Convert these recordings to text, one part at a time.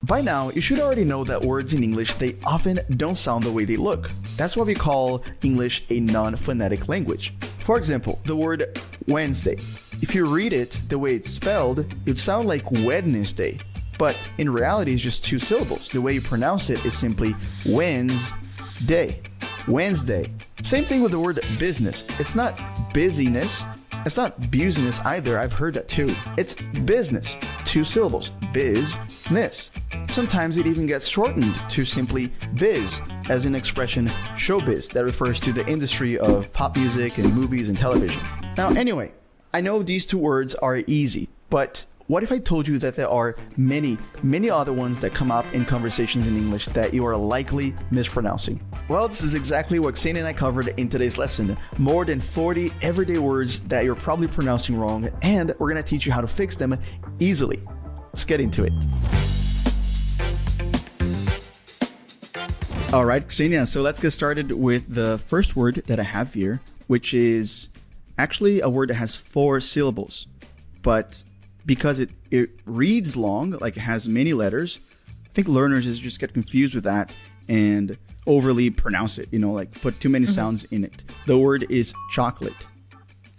By now, you should already know that words in English, they often don't sound the way they look. That's why we call English a non-phonetic language. For example, the word Wednesday. If you read it the way it's spelled, it would sound like Wednesday. But in reality, it's just two syllables. The way you pronounce it is simply Wednesday. Wednesday. Same thing with the word business. It's not busyness. It's not business either. I've heard that too. It's business. Two syllables. Business. Sometimes it even gets shortened to simply biz, as in expression showbiz, that refers to the industry of pop music and movies and television. Now, anyway, I know these two words are easy, but what if I told you that there are many, many other ones that come up in conversations in English that you are likely mispronouncing? Well, this is exactly what Ksenia and I covered in today's lesson. More than 40 everyday words that you're probably pronouncing wrong, and we're going to teach you how to fix them easily. Let's get into it. All right, Ksenia, so let's get started with the first word that I have here, which is actually a word that has 4 syllables, but because it reads long, like it has many letters, I think learners just get confused with that and overly pronounce it, like put too many sounds in it. The word is chocolate.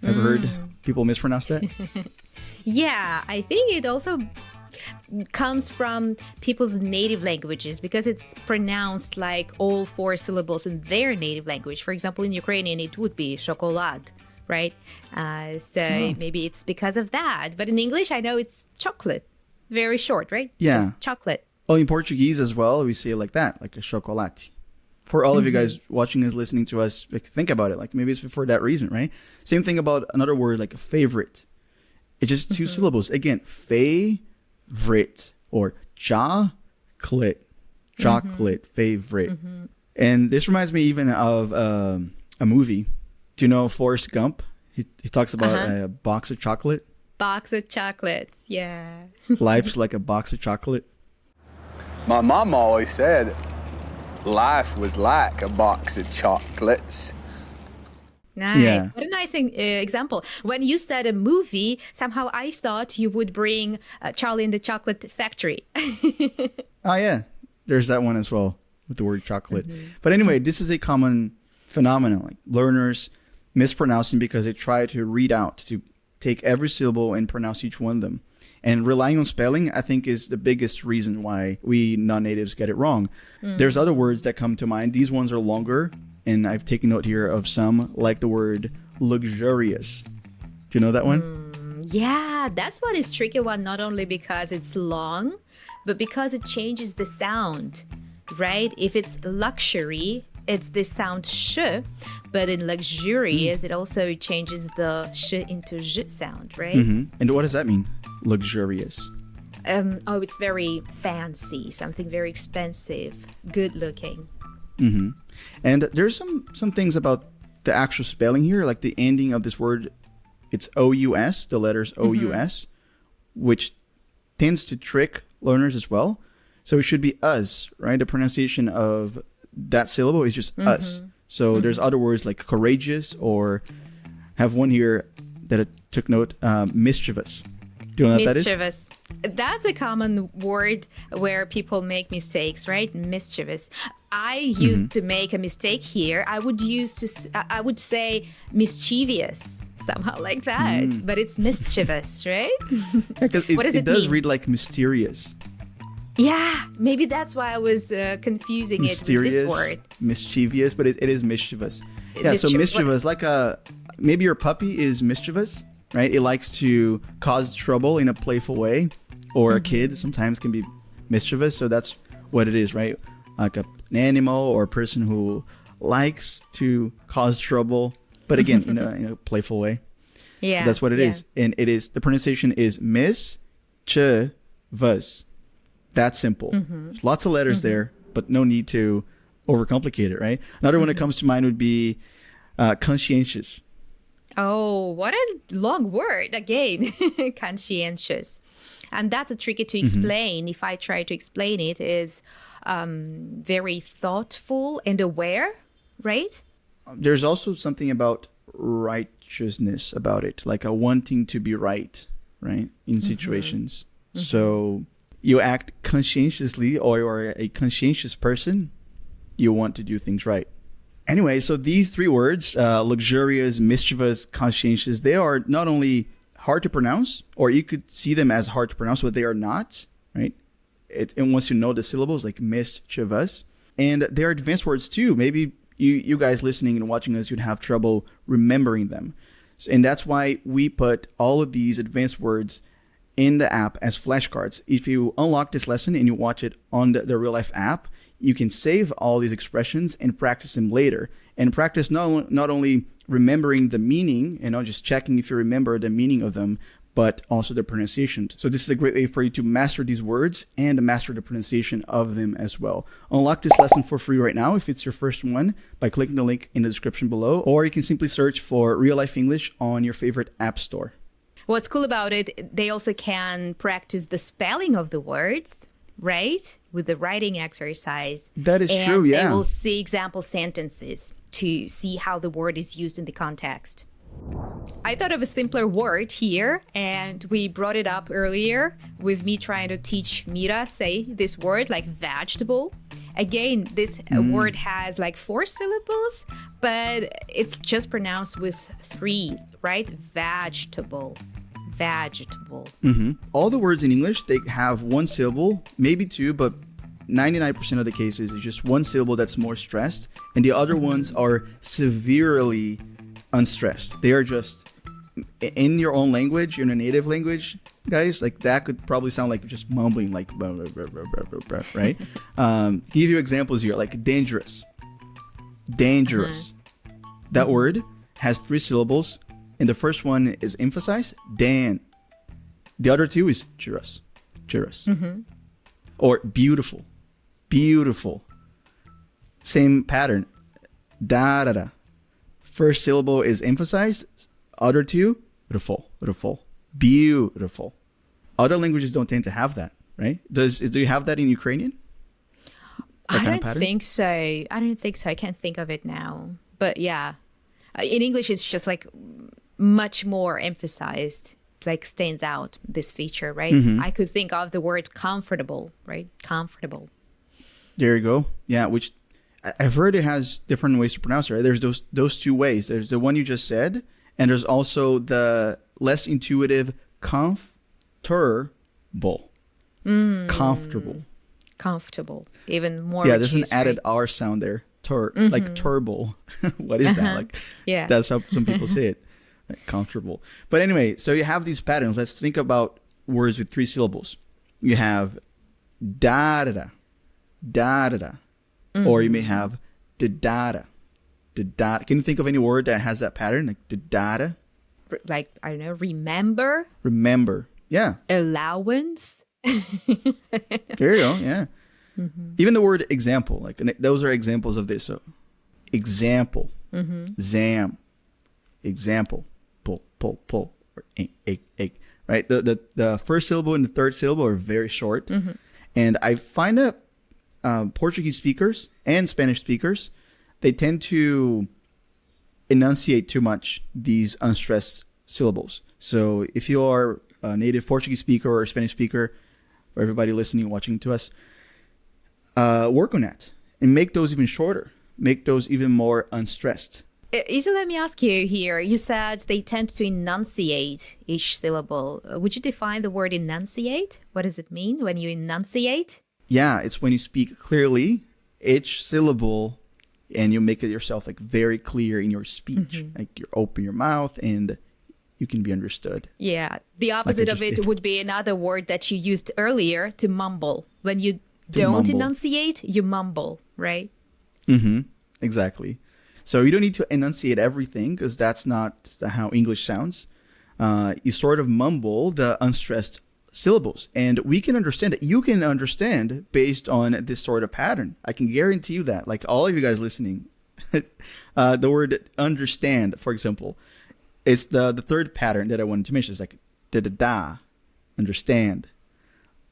Ever heard people mispronounce that? Yeah, I think it also comes from people's native languages because it's pronounced like all 4 syllables in their native language. For example, in Ukrainian, it would be chocolate. Right? Maybe it's because of that. But in English, I know it's chocolate. Very short, right? Yeah. Just chocolate. Well, in Portuguese as well, we say it like that, like a chocolate. For all of you guys watching us, listening to us, think about it. Like maybe it's for that reason, right? Same thing about another word like a favorite. It's just 2 syllables. Again, favorite or cha-klut. Chocolate, favorite. And this reminds me even of a movie. Do you know Forrest Gump? He talks about a box of chocolate. Box of chocolates, yeah. Life's like a box of chocolate. My mom always said life was like a box of chocolates. Nice. Yeah. What a nice example. When you said a movie, somehow I thought you would bring Charlie and the Chocolate Factory. Oh, yeah. There's that one as well with the word chocolate. But anyway, this is a common phenomenon. Like learners mispronouncing because they try to read out, to take every syllable and pronounce each one of them. And relying on spelling, I think, is the biggest reason why we non-natives get it wrong. There's other words that come to mind. These ones are longer, and I've taken note here of some, like the word luxurious. Do you know that one? Yeah, that's one is tricky one, not only because it's long, but because it changes the sound, right? If it's luxury, it's the sound sh, but in luxurious, it also changes the sh into j sound, right? And what does that mean? Luxurious. It's very fancy, something very expensive, good looking. And there's some things about the actual spelling here, like the ending of this word. It's O-U-S, the letters O-U-S, which tends to trick learners as well. So it should be us, right? The pronunciation of that syllable is just us. So there's other words like courageous, or have one here that I took note, mischievous. Do you know what that is? Mischievous. That's a common word where people make mistakes, right? Mischievous. I used to make a mistake here. I would say mischievous, somehow like that. But it's mischievous, right? Yeah, what does it it does mean? read like mysterious. Yeah, maybe that's why I was confusing it with this word. Mischievous, but it is mischievous. Yeah, so Mischievous. mischievous, like maybe your puppy is mischievous, right? It likes to cause trouble in a playful way, or a kid sometimes can be mischievous. So that's what it is, right? Like an animal or a person who likes to cause trouble, but again, in a playful way. Yeah, So that's what it is. And the pronunciation is mischievous. That's simple. There's lots of letters there, but no need to overcomplicate it, right? Another one that comes to mind would be conscientious. Oh, what a long word again. Conscientious. And that's a tricky to explain. If I try to explain it, is very thoughtful and aware, right? There's also something about righteousness about it, like a wanting to be right in situations. So you act conscientiously or you're a conscientious person, you want to do things right. Anyway, so these three words, luxurious, mischievous, conscientious, they are not only hard to pronounce, or you could see them as hard to pronounce, but they are not, right? And once you know the syllables, like mischievous, and they're advanced words too. Maybe you guys listening and watching us, you'd have trouble remembering them. And that's why we put all of these advanced words in the app as flashcards. If you unlock this lesson and you watch it on the RealLife app, you can save all these expressions and practice them later. And practice not only remembering the meaning and not just checking if you remember the meaning of them, but also the pronunciation. So this is a great way for you to master these words and master the pronunciation of them as well. Unlock this lesson for free right now if it's your first one by clicking the link in the description below, or you can simply search for RealLife English on your favorite app store. What's cool about it, they also can practice the spelling of the words, right? With the writing exercise. That is true, yeah. And they will see example sentences to see how the word is used in the context. I thought of a simpler word here, and we brought it up earlier with me trying to teach Mira say this word, like vegetable. Again, this word has like 4 syllables, but it's just pronounced with 3, right? Vegetable. Vegetable. All the words in English, they have 1 syllable, maybe 2, but 99% of the cases it's just 1 syllable that's more stressed, and the other ones are severely unstressed. They are just in your own language, in your native language, guys. Like that could probably sound like just mumbling, like blah, blah, blah, blah, blah, blah, right? Give you examples here, like dangerous. Dangerous. That word has 3 syllables, and the first one is emphasized, dan. The other 2 is juras. Or beautiful. Beautiful. Same pattern. Da da da. First syllable is emphasized. Other 2, beautiful. Beautiful. Other languages don't tend to have that, right? Do you have that in Ukrainian? I don't think so. I can't think of it now. But yeah, in English, it's just like much more emphasized, like stands out, this feature, right? I could think of the word comfortable, right? Comfortable. There you go. Yeah, which I've heard it has different ways to pronounce it, right? There's those 2 ways. There's the one you just said, and there's also the less intuitive comfortable. Comfortable. Even more. Yeah, there's an added R sound there. Like turbo. What is that? Like, yeah. That's how some people say it. Right? Comfortable. But anyway, so you have these patterns. Let's think about words with 3 syllables. You have da da da, da da da. Or you may have da-da. Da-da. Can you think of any word that has that pattern? Like da-da? Like, I don't know, remember? Remember. Yeah. Allowance? There you go. Yeah. Even the word example. Like those are examples of this. So example. Zam. Example. Pull. Or egg. Right? The first syllable and the third syllable are very short. And I find that Portuguese speakers and Spanish speakers, they tend to enunciate too much these unstressed syllables. So if you are a native Portuguese speaker or a Spanish speaker, for everybody listening, watching to us, work on that and make those even shorter, make those even more unstressed. Isa, let me ask you here. You said they tend to enunciate each syllable. Would you define the word enunciate? What does it mean when you enunciate? Yeah, it's when you speak clearly each syllable and you make it yourself like very clear in your speech. Like you open your mouth and you can be understood. Yeah. The opposite of it would be another word that you used earlier, to mumble. When you don't enunciate, you mumble, right? Exactly. So you don't need to enunciate everything because that's not how English sounds. You sort of mumble the unstressed syllables, and we can understand it. You can understand based on this sort of pattern. I can guarantee you that. Like all of you guys listening, the word understand, for example, it's the third pattern that I wanted to mention. It's like da, understand.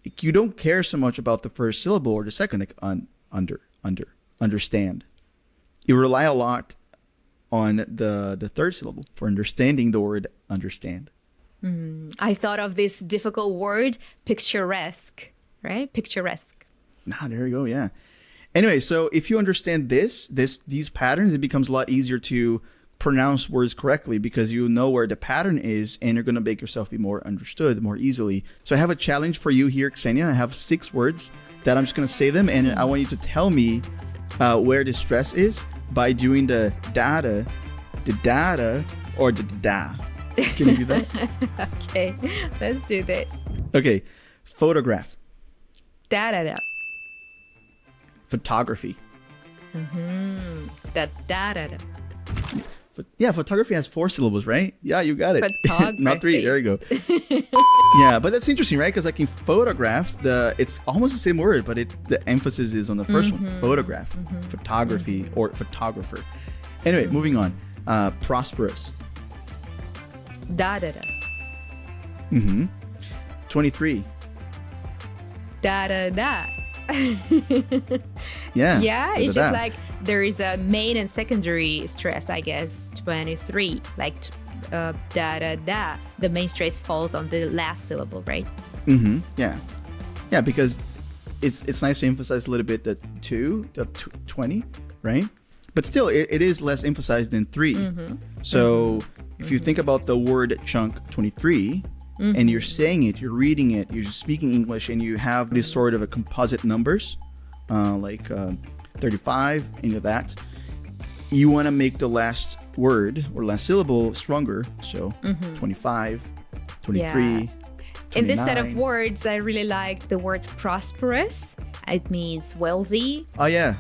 Like, you don't care so much about the first syllable or the second, like understand. You rely a lot on the third syllable for understanding the word understand. I thought of this difficult word, picturesque, right? Picturesque. There you go. Yeah. Anyway, so if you understand these patterns, it becomes a lot easier to pronounce words correctly because you know where the pattern is and you're going to make yourself be more understood more easily. So I have a challenge for you here, Ksenia. I have 6 words that I'm just going to say them, and I want you to tell me where the stress is by doing the data, or the da. Can you do that? Okay, let's do this. Okay. Photograph. Da-da-da. Photography. Da-da-da-da. Yeah, photography has 4 syllables, right? Yeah, you got it. Photography. Not 3. There you go. Yeah, but that's interesting, right? Because like in photograph, it's almost the same word, but the emphasis is on the first one. Photograph, photography, or photographer. Anyway, moving on. Prosperous. Da-da-da. 23. Da-da-da. Yeah. Yeah, it's just like there is a main and secondary stress, I guess. 23, like da-da-da. The main stress falls on the last syllable, right? Yeah. Yeah, because it's nice to emphasize a little bit the 20, right? But still, it is less emphasized than 3. So if you think about the word chunk 23, and you're saying it, you're reading it, you're speaking English, and you have this sort of a composite numbers, like 35, and that, you want to make the last word or last syllable stronger. So 25, 23, Yeah. 29. In this set of words, I really like the word prosperous. It means wealthy. Oh, yeah.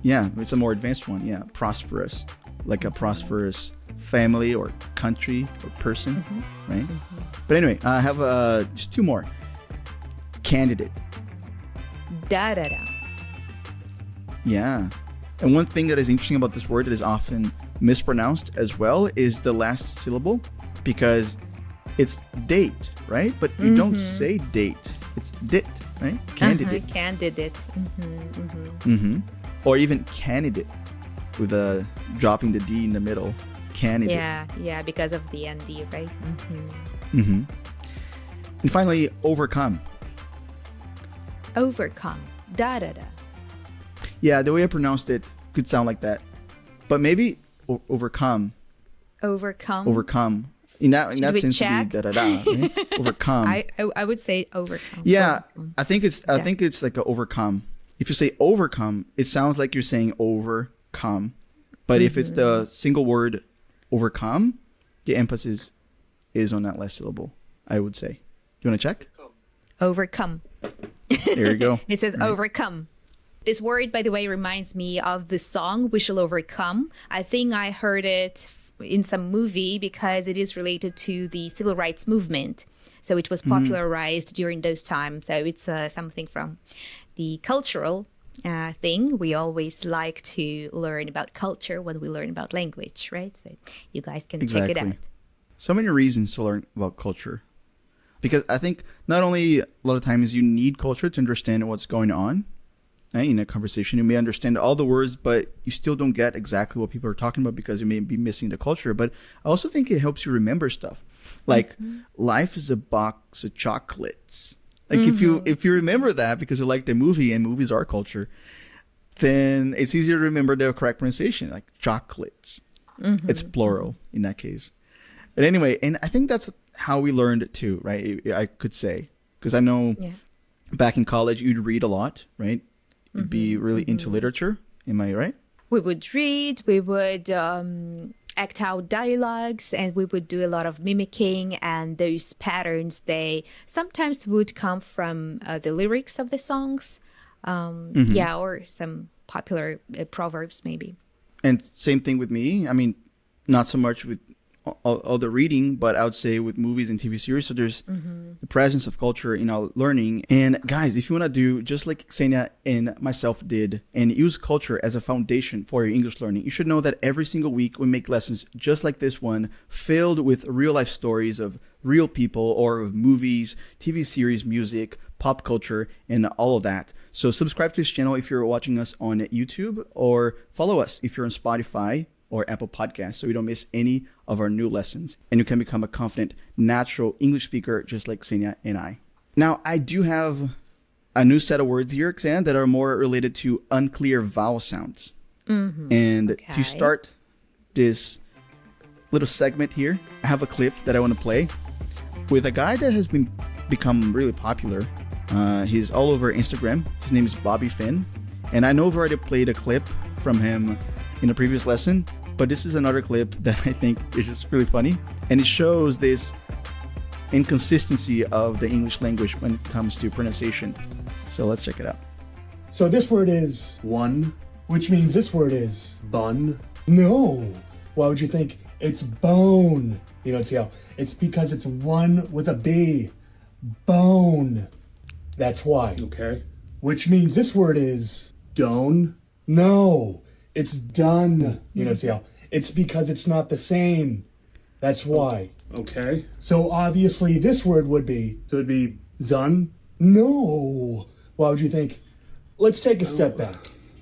Yeah, it's a more advanced one. Yeah, prosperous. Like a prosperous family or country or person, right? But anyway, I have just 2 more. Candidate. Da-da-da. Yeah. And one thing that is interesting about this word that is often mispronounced as well is the last syllable, because it's date, right? But you don't say date. It's dit, right? Candidate. Candidate. Or even candidate with dropping the D in the middle. Candidate. Yeah, because of the ND, right? And finally, overcome. Overcome. Da-da-da. Yeah, the way I pronounced it could sound like that. But maybe overcome. Overcome. In that we sense, check? would be da-da-da, right? Overcome. I would say overcome. Yeah, Overcome. I think it's like a overcome. If you say overcome, it sounds like you're saying overcome. But if it's the single word overcome, the emphasis is on that last syllable, I would say. You want to check? Overcome. There you go. It says overcome. This word, by the way, reminds me of the song We Shall Overcome. I think I heard it in some movie because it is related to the civil rights movement. So it was popularized during those times. So it's something from the cultural thing. We always like to learn about culture when we learn about language, right? So you guys can check it out. So many reasons to learn about culture. Because I think not only a lot of times you need culture to understand what's going on, right? In a conversation, you may understand all the words, but you still don't get exactly what people are talking about because you may be missing the culture. But I also think it helps you remember stuff. Like life is a box of chocolates. Like if you remember that because you like the movie and movies are culture, then it's easier to remember the correct pronunciation, like chocolates. It's plural in that case. But anyway, and I think that's how we learned it too, right? I could say, because I know back in college, you'd read a lot, right? You'd be really into literature. Am I right? We would read, we would act out dialogues, and we would do a lot of mimicking, and those patterns, they sometimes would come from the lyrics of the songs, or some popular proverbs maybe. And same thing with me. I mean, not so much with all the reading, but I would say with movies and TV series. So there's the presence of culture in our learning. And guys, if you want to do just like Ksenia and myself did and use culture as a foundation for your English learning, you should know that every single week we make lessons just like this one, filled with real life stories of real people or of movies, TV series, music, pop culture, and all of that. So subscribe to this channel if you're watching us on YouTube, or follow us if you're on Spotify or Apple Podcasts, so you don't miss any of our new lessons, and you can become a confident, natural English speaker just like Ksenia and I. Now, I do have a new set of words here, Ksenia, that are more related to unclear vowel sounds. And to start this little segment here, I have a clip that I want to play with a guy that has become really popular. He's all over Instagram. His name is Bobby Finn. And I know I've already played a clip from him in a previous lesson, but this is another clip that I think is just really funny. And it shows this inconsistency of the English language when it comes to pronunciation. So let's check it out. So this word is one, which means this word is bun. No. Why would you think it's bone? You know, see how it's because it's one with a B. Bone. That's why. Okay. Which means this word is Don. no. It's done. You know, see how it's because it's not the same. That's why. Okay. So obviously this word would be So it'd be Zun. no. Why would you think? Let's take a step back.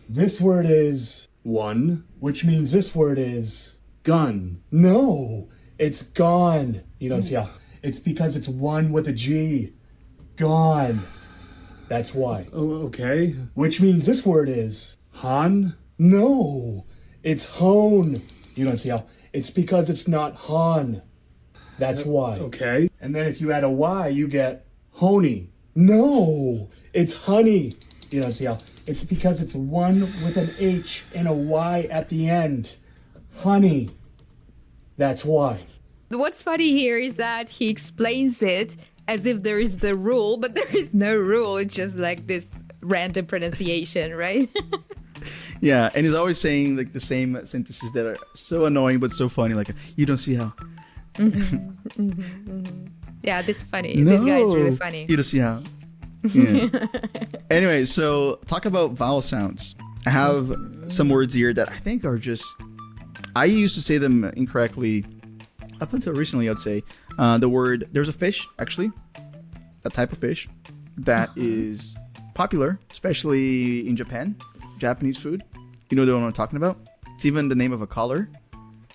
This word is One. which means this word is Gun. no. It's gone. You know, see how it's because it's one with a G. Gone. That's why. Oh, okay. Which means this word is Han. no. It's hone. You don't see how it's because it's not Han. That's why. Okay. And then if you add a Y, you get honey. No, it's honey. You don't see how it's because it's one with an H and a Y at the end. Honey. That's why. What's funny here is that he explains it as if there is the rule, but there is no rule. It's just like this random pronunciation, right? Yeah, and he's always saying like the same sentences that are so annoying but so funny. Like, you don't see how. Yeah, this is funny. This guy is really funny. You don't see how. Yeah. Anyway, so talk about vowel sounds. I have some words here that I think are just... I used to say them incorrectly up until recently, I'd say. The word... There's a fish, actually. A type of fish that is popular, especially in Japan. Japanese food. You know the one I'm talking about? It's even the name of a color.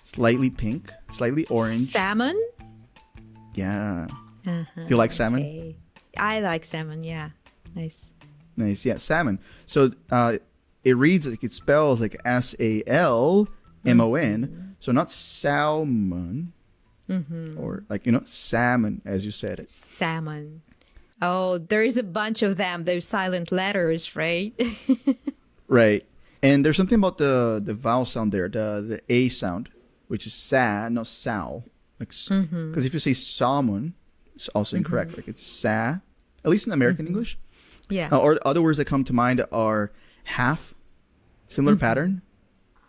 Slightly pink, slightly orange. Salmon? Yeah. Do you like salmon? Okay. I like salmon, yeah. Nice. Nice. Yeah, salmon. So it reads like it spells like SALMON. So not salmon. Or like, you know, salmon, as you said it. Salmon. Oh, there is a bunch of them, those silent letters, right? Right. And there's something about the vowel sound there, the A sound, which is sa, not sal. Like, because if you say salmon, it's also incorrect. Like it's sa, at least in American English. Yeah. Or other words that come to mind are half, similar pattern.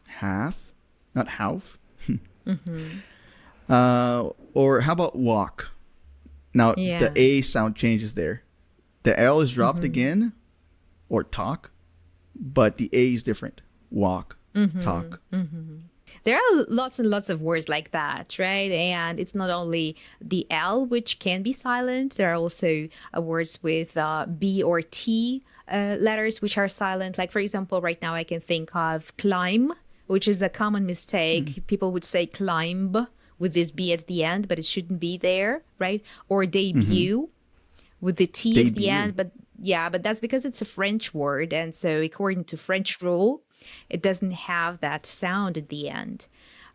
Half, not half. Or how about walk? Now, the A sound changes there. The L is dropped again, or talk, but the A is different. Walk, talk. There are lots and lots of words like that, right? And it's not only the L, which can be silent. There are also words with B or T letters, which are silent. Like, for example, right now I can think of climb, which is a common mistake. People would say climb with this B at the end, but it shouldn't be there, right? Or debut with the T at the end. But yeah, but that's because it's a French word. And so according to French rule, it doesn't have that sound at the end.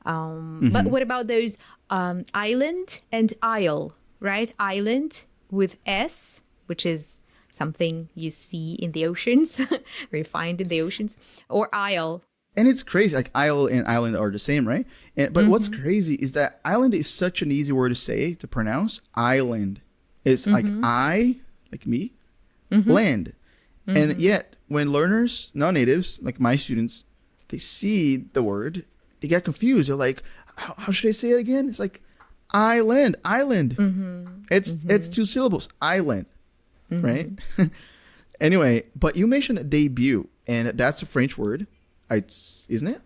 But what about those island and isle, right? Island with S, which is something you see in the oceans, or you find in the oceans, or isle. And it's crazy. Like isle and island are the same, right? But what's crazy is that island is such an easy word to say, to pronounce. Island. It's like I, like me, land. And yet, when learners, non-natives, like my students, they see the word, they get confused. They're like, how should I say it again? It's like island. It's two syllables. Island, right? Anyway, but you mentioned debut, and that's a French word. Isn't it?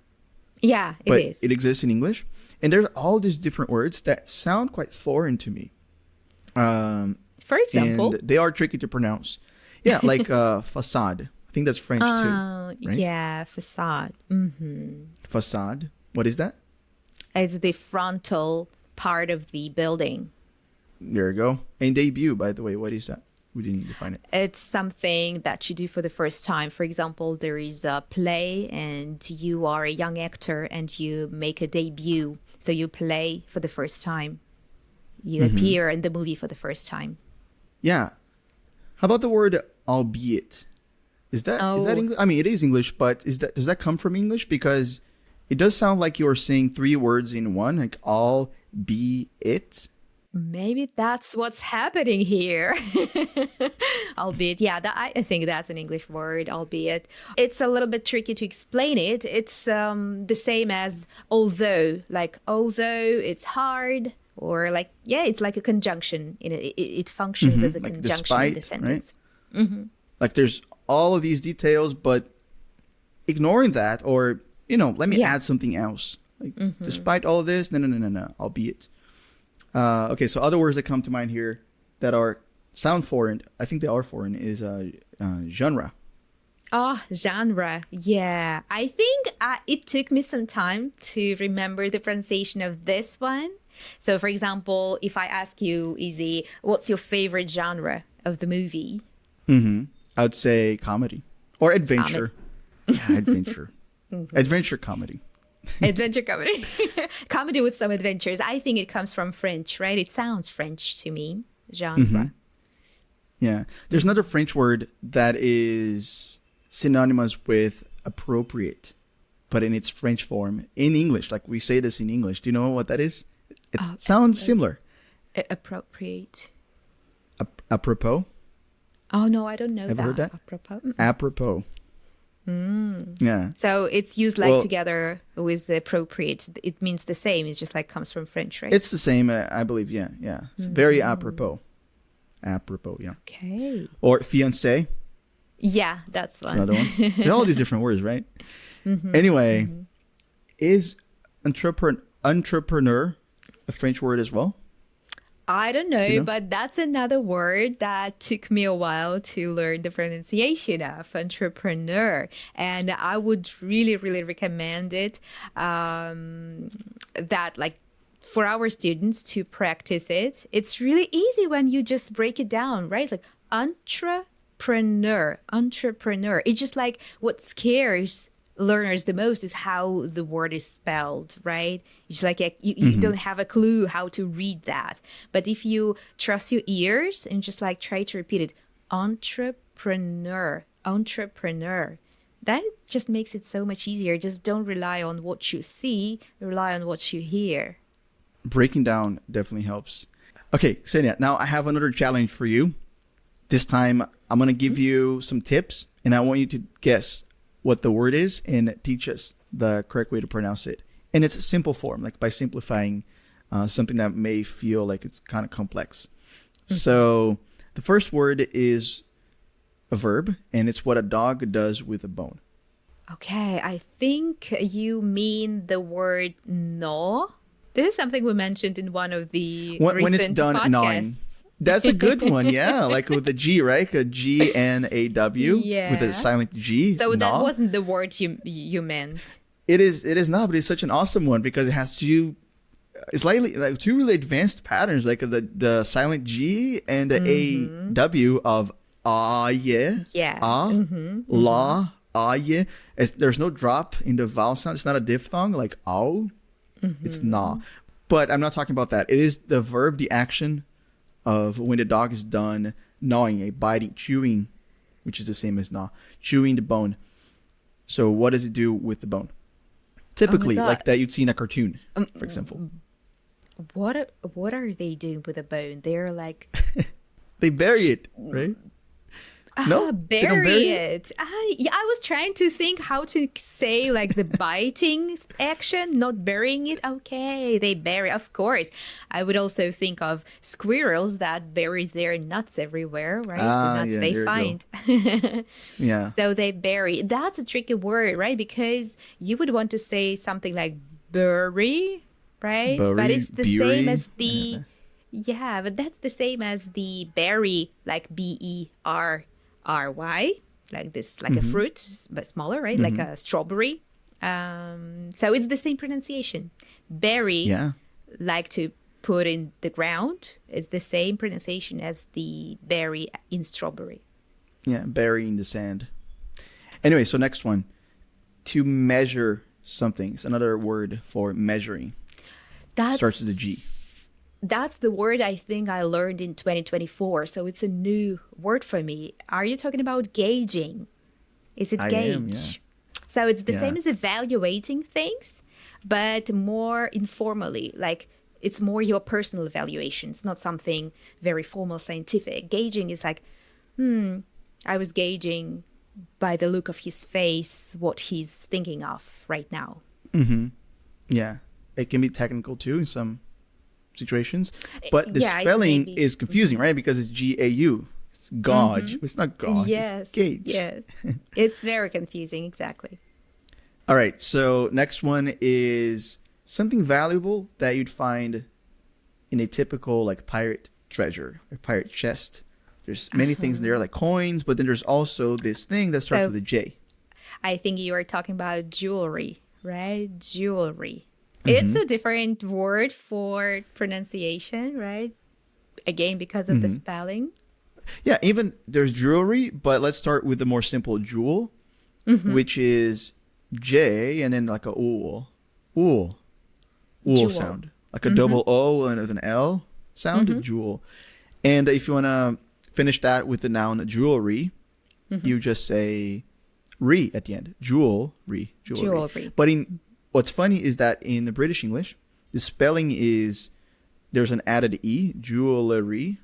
Yeah, but is. It exists in English. And there's all these different words that sound quite foreign to me. For example? And they are tricky to pronounce. Yeah, like facade. I think that's French too. Right? Yeah, facade. Facade. What is that? It's the frontal part of the building. There you go. And debut, by the way, what is that? We didn't define it. It's something that you do for the first time. For example, there is a play and you are a young actor and you make a debut. So you play for the first time. You appear in the movie for the first time. Yeah. How about the word albeit? Is that English? I mean, it is English, but does that come from English? Because it does sound like you're saying 3 words in one, like albeit. Maybe that's what's happening here. Albeit, yeah, I think that's an English word, albeit. It's a little bit tricky to explain it. It's the same as although, like although it's hard, or like, yeah, it's like a conjunction. It functions as a like conjunction despite, in the sentence. Right? Like there's all of these details, but ignoring that, or, let me add something else. Like despite all of this, no, albeit. Okay, so other words that come to mind here that sound foreign, I think they are foreign, is genre. Oh, genre. Yeah. I think it took me some time to remember the pronunciation of this one. So, for example, if I ask you, Izzy, what's your favorite genre of the movie? I would say comedy or adventure. Yeah, adventure. Adventure comedy. Adventure comedy. Comedy with some adventures. I think it comes from French, right? It sounds French to me. Genre. Yeah. There's another French word that is synonymous with appropriate, but in its French form in English. Like we say this in English. Do you know what that is? It sounds similar. Appropriate. Apropos? Oh, no, I don't know Ever that. heard that? Apropos. Apropos. Yeah. So it's used like together with the appropriate. It means the same. It's just like comes from French, right? It's the same, I believe. Yeah. It's very apropos. Apropos, yeah. Okay. Or fiancé. Yeah, that's one. Another one. There's all these different words, right? Anyway, is entrepreneur a French word as well? I don't know, but that's another word that took me a while to learn the pronunciation of, entrepreneur. And I would really, really recommend it, that like for our students to practice it. It's really easy when you just break it down, right? Like entrepreneur. It's just like what scares learners the most is how the word is spelled, right? It's like you don't have a clue how to read that. But if you trust your ears and just like try to repeat it, entrepreneur, that just makes it so much easier. Just don't rely on what you see, rely on what you hear. Breaking down definitely helps. Okay, Ksenia, now I have another challenge for you. This time I'm going to give you some tips and I want you to guess what the word is and teach us the correct way to pronounce it. And it's a simple form, like by simplifying something that may feel like it's kind of complex. So the first word is a verb, and it's what a dog does with a bone. Okay, I think you mean the word gnaw. This is something we mentioned in one of the when it's recent done podcasts. gnawing. That's a good one, yeah. Like with the G, right? A G-N-A-W with a silent G. So gnaw. that wasn't the word you meant. It is not, but it's such an awesome one because it has it's like two really advanced patterns, like the silent G and the A-W of ah, yeah. Yeah. Ah, la, ah, yeah. There's no drop in the vowel sound. It's not a diphthong like ow. It's na. But I'm not talking about that. It is the verb, the action of when the dog is done gnawing, biting, chewing, which is the same as gnaw, chewing the bone. So what does it do with the bone? Typically, like that you'd see in a cartoon, for example. What are they doing with a bone? They're like... They bury it, right? No, they don't bury it. I was trying to think how to say like the biting action, not burying it. Okay, they bury. Of course, I would also think of squirrels that bury their nuts everywhere, right? The nuts they find. Yeah. So they bury. That's a tricky word, right? Because you would want to say something like bury, right? Bury, but it's the same as the. Yeah, but that's the same as the berry, like BERRY, like this, like a fruit, but smaller, right? Like a strawberry. So it's the same pronunciation. Berry, like to put in the ground is the same pronunciation as the berry in strawberry. Yeah, bury in the sand. Anyway, so next one. To measure something. It's another word for measuring. Starts with a G. That's the word I think I learned in 2024. So it's a new word for me. Are you talking about gauging? Is it I gauge? am, yeah. So it's the Yeah. same as evaluating things, but more informally. Like it's more your personal evaluation. It's not something very formal, scientific. Gauging is like, I was gauging by the look of his face what he's thinking of right now. Yeah. It can be technical too in some situations. But the Yeah, spelling maybe. is confusing, right? Because it's G-A-U. It's gauge. It's not gauge. Yes. It's gauge. Yes. It's very confusing. Exactly. All right. So next one is something valuable that you'd find in a typical like pirate treasure or pirate chest. There's many things in there like coins, but then there's also this thing that starts So- with a J. I think you are talking about jewelry, right? Jewelry. It's a different word for pronunciation, right? Again, because of the spelling. Yeah, even there's jewelry, but let's start with the more simple jewel, which is J and then like a ool. Ool. Ool Jewel. sound. Like a double O and with an L sound, jewel. And if you want to finish that with the noun jewelry, you just say re at the end. Jewelry. Jewelry. But what's funny is that in the British English, the spelling is there's an added E, jewelry.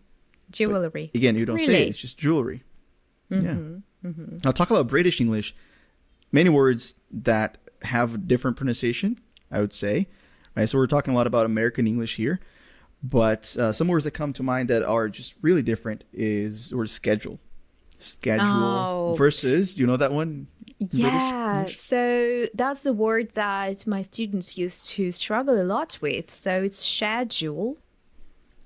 Jewelry. Again, you don't say Really? it. It's just jewelry. Yeah. Now talk about British English. Many words that have different pronunciation, I would say. Right. So we're talking a lot about American English here, but some words that come to mind that are just really different is the word schedule. Schedule Oh. versus, do you know that one? in British Yeah, English? so that's the word that my students used to struggle a lot with. So it's schedule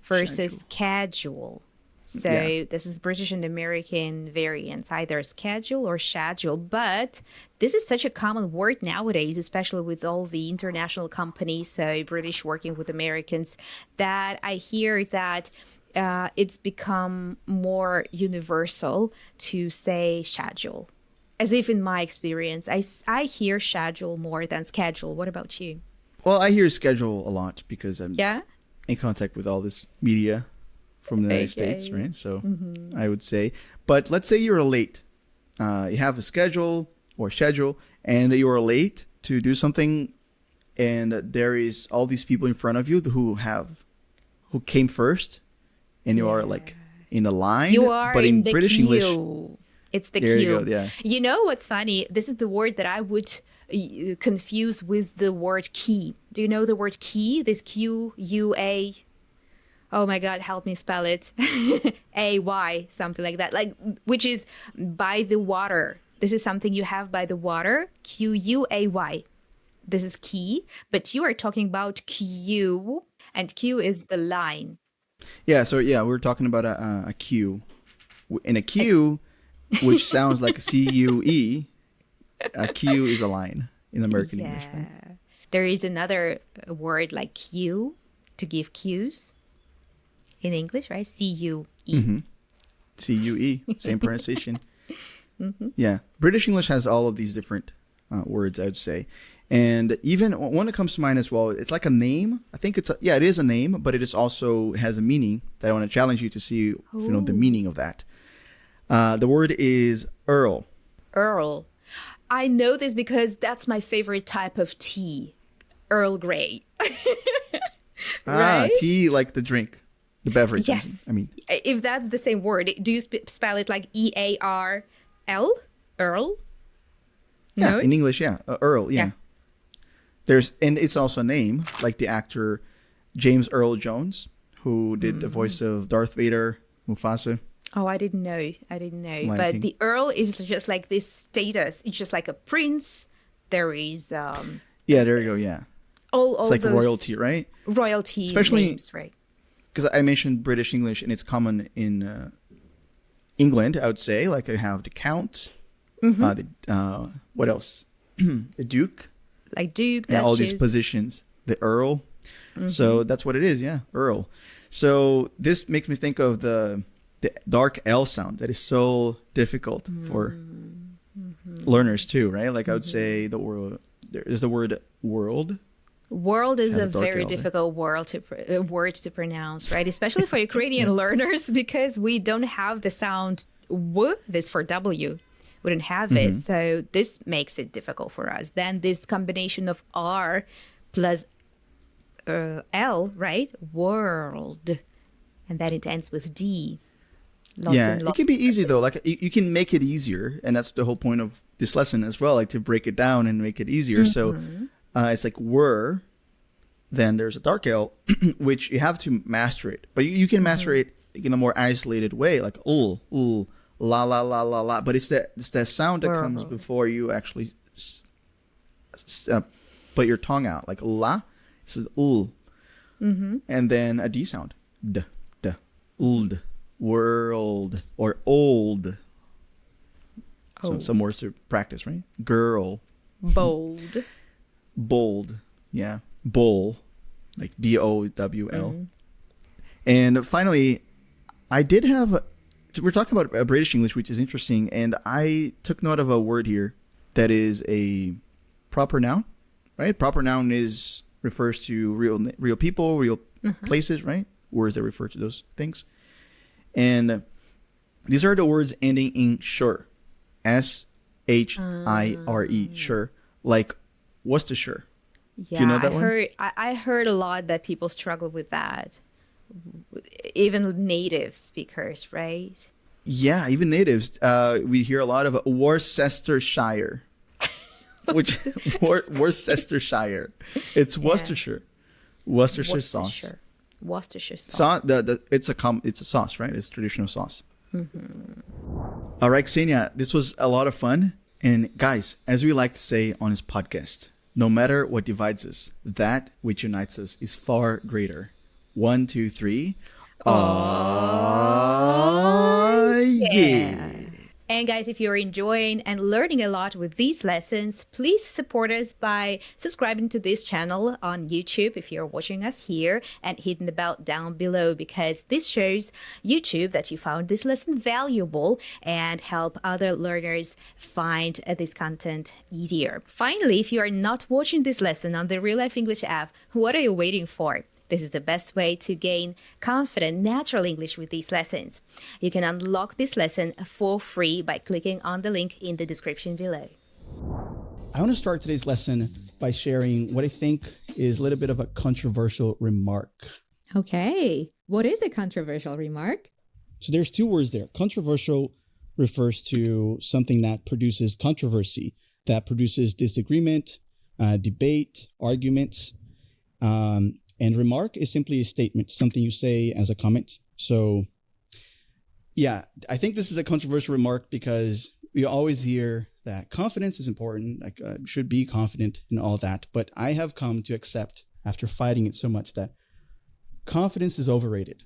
versus schedule. So Yeah. this is British and American variants, either schedule or schedule. But this is such a common word nowadays, especially with all the international companies, so British working with Americans, that I hear that it's become more universal to say schedule. As if in my experience, I hear schedule more than schedule. What about you? Well, I hear schedule a lot because I'm Yeah? in contact with all this media from the United States, right? So I would say, but let's say you're late. You have a schedule, and you are late to do something, and there is all these people in front of you who came first, and you are like in a line. You are but in the British queue. English, It's the there queue. you go, yeah. You know what's funny? This is the word that I would confuse with the word key. Do you know the word key? This Q-U-A. Oh my God, help me spell it. A-Y, something like that. Like, which is by the water. This is something you have by the water. Q-U-A-Y. This is key. But you are talking about queue, and queue is the line. Yeah, so we're talking about a queue. In a queue, which sounds like a C-U-E, a queue is a line in American English. Right? There is another word like cue, to give cues in English, right? C-U-E. C-U-E, same pronunciation. Yeah, British English has all of these different words, I would say. And even one that comes to mind as well, it's like a name. I think it is a name, but it is also has a meaning that I want to challenge you to see if you know the meaning of that. The word is Earl. Earl. I know this because that's my favorite type of tea. Earl Grey. Right? Tea, like the drink, the beverage. Yes. I mean, If that's the same word, do you spell it like E-A-R-L? Earl? yeah, No? in English, Earl, Yeah. And it's also a name, like the actor James Earl Jones, who did the voice of Darth Vader, Mufasa. Oh, I didn't know. Lion But King. the Earl is just like this status. It's just like a prince. There is Yeah, there you go. Yeah, all it's like those royalty, right? royalty Especially- names, right? Because I mentioned British English, and it's common in England. I would say, like I have the Count, what else? The Duke, Like Duke, and all these Duchess. positions. the Earl. So that's what it is. Yeah, Earl. So this makes me think of the dark L sound that is so difficult for learners too, right? Like I would say the word, there's the word world. World is Has a a dark very L there. difficult word to pronounce, right? Especially for Ukrainian learners, because we don't have the sound W, this for W. We don't have it. So this makes it difficult for us. Then this combination of R plus L, right? World. And then it ends with D. Lots Yeah, and it lots. can be easy though. Like you can make it easier, and that's the whole point of this lesson as well. Like to break it down and make it easier. So it's like were, then there's a dark L, which you have to master it. But you can master it in a more isolated way, like la la la la la. But it's that sound that comes before you actually put your tongue out, like la. It's and then a D sound, d, old, world, or old. So some words to practice, right? Girl, Bold. bold, yeah, bowl, like BOWL. And finally, I did have. We're talking about British English, which is interesting, and I took note of a word here that is a proper noun, right? Proper noun refers to real people, real places, right? Words that refer to those things. And these are the words ending in sure, SHIRE, sure, like Worcestershire. Yeah, Do you know that one? I heard a lot that people struggle with that. Even native speakers, right? Yeah, even natives. We hear a lot of Worcestershire, which Worcestershire. It's Worcestershire. Worcestershire sauce. Worcestershire sauce. It's a sauce, right? It's traditional sauce. All right, Ksenia, this was a lot of fun. And guys, as we like to say on this podcast, no matter what divides us, that which unites us is far greater. 1, 2, 3. Yeah. And guys, if you're enjoying and learning a lot with these lessons, please support us by subscribing to this channel on YouTube if you're watching us here, and hitting the bell down below, because this shows YouTube that you found this lesson valuable and help other learners find this content easier. Finally, if you are not watching this lesson on the Real Life English app, what are you waiting for? This is the best way to gain confident, natural English with these lessons. You can unlock this lesson for free by clicking on the link in the description below. I want to start today's lesson by sharing what I think is a little bit of a controversial remark. Okay. What is a controversial remark? So there's two words there. Controversial refers to something that produces controversy, that produces disagreement, debate, arguments. And remark is simply a statement, something you say as a comment. So yeah, I think this is a controversial remark because we always hear that confidence is important, like should be confident and all that. But I have come to accept, after fighting it so much, that confidence is overrated.